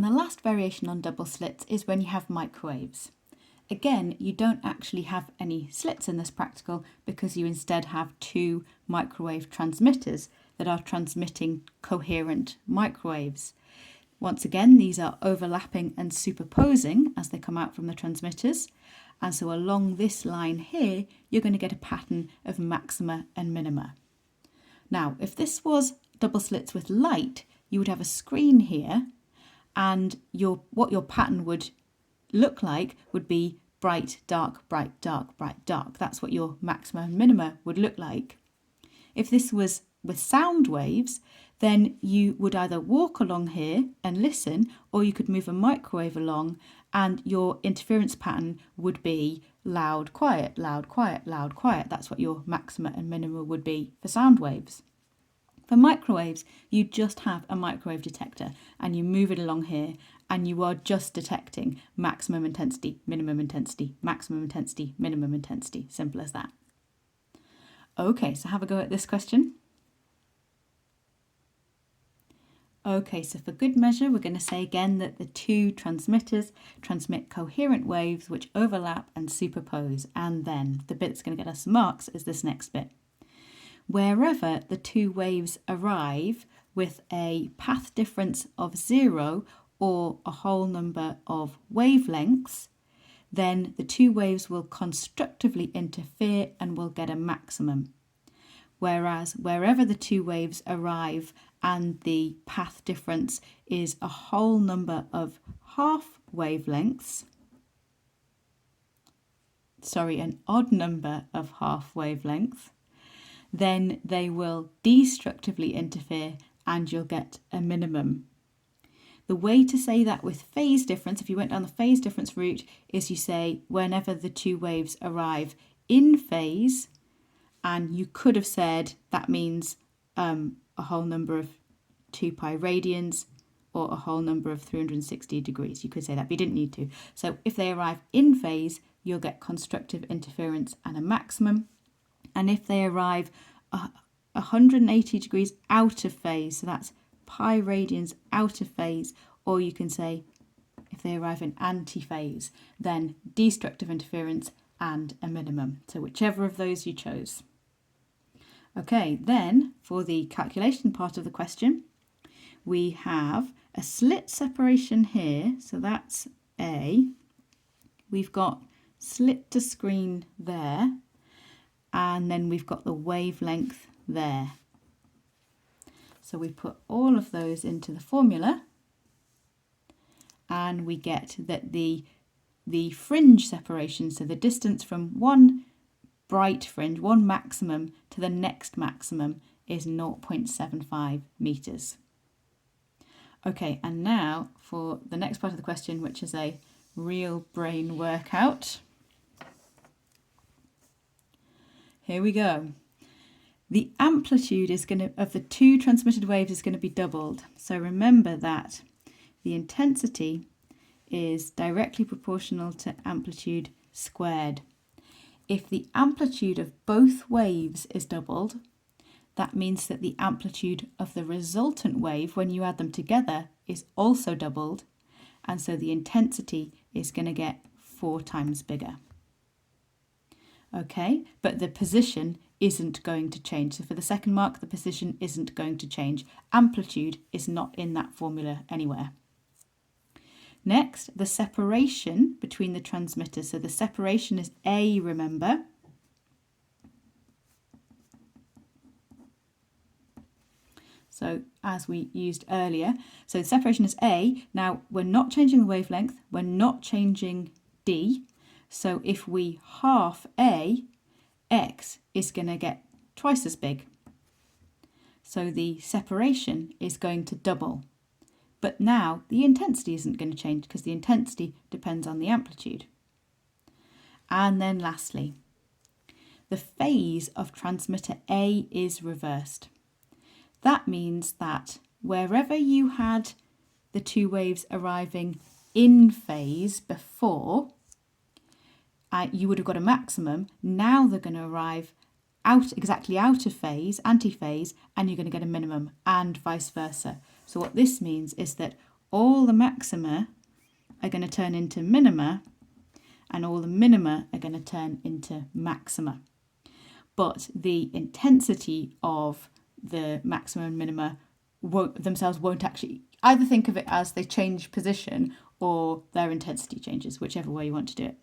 And the last variation on double slits is when you have microwaves. Again, you don't actually have any slits in this practical because you instead have two microwave transmitters that are transmitting coherent microwaves. Once again, these are overlapping and superposing as they come out from the transmitters. And so along this line here, you're going to get a pattern of maxima and minima. Now, if this was double slits with light, you would have a screen here, and what your pattern would look like would be bright, dark, bright, dark, bright, dark. That's what your maxima and minima would look like. If this was with sound waves, then you would either walk along here and listen, or you could move a microwave along and your interference pattern would be loud, quiet, loud, quiet, loud, quiet. That's what your maxima and minima would be for sound waves. For microwaves, you just have a microwave detector and you move it along here and you are just detecting maximum intensity, minimum intensity, maximum intensity, minimum intensity. Simple as that. Okay, so have a go at this question. Okay, so for good measure, we're going to say again that the two transmitters transmit coherent waves which overlap and superpose. And then the bit that's going to get us marks is this next bit. Wherever the two waves arrive with a path difference of 0 or a whole number of wavelengths, then the two waves will constructively interfere and will get a maximum. Whereas wherever the two waves arrive and the path difference is a whole number of half wavelengths, an odd number of half wavelengths, then they will destructively interfere and you'll get a minimum. The way to say that with phase difference, if you went down the phase difference route, is you say whenever the two waves arrive in phase, and you could have said that means a whole number of 2 pi radians or a whole number of 360 degrees. You could say that, but you didn't need to. So if they arrive in phase, you'll get constructive interference and a maximum. And if they arrive 180 degrees out of phase, so that's pi radians out of phase, or you can say if they arrive in antiphase, then destructive interference and a minimum. So whichever of those you chose. Okay, then for the calculation part of the question, we have a slit separation here, so that's A. We've got slit to screen there, and then we've got the wavelength there. So we put all of those into the formula and we get that the fringe separation, so the distance from one bright fringe, one maximum to the next maximum, is 0.75 meters. Okay, and now for the next part of the question, which is a real brain workout. Here we go. The amplitude of the two transmitted waves is going to be doubled. So remember that the intensity is directly proportional to amplitude squared. If the amplitude of both waves is doubled, that means that the amplitude of the resultant wave, when you add them together, is also doubled. And so the intensity is going to get 4 times bigger. Okay, but the position isn't going to change. So for the second mark, the position isn't going to change. Amplitude is not in that formula anywhere. Next, the separation between the transmitters. So the separation is A, remember. So as we used earlier, so the separation is A. Now we're not changing the wavelength, we're not changing D. So if we half A, X is going to get twice as big. So the separation is going to double. But now the intensity isn't going to change because the intensity depends on the amplitude. And then lastly, the phase of transmitter A is reversed. That means that wherever you had the two waves arriving in phase before, you would have got a maximum. Now they're going to arrive exactly out of phase, antiphase, and you're going to get a minimum, and vice versa. So what this means is that all the maxima are going to turn into minima, and all the minima are going to turn into maxima. But the intensity of the maxima and minima won't actually, either think of it as they change position or their intensity changes, whichever way you want to do it.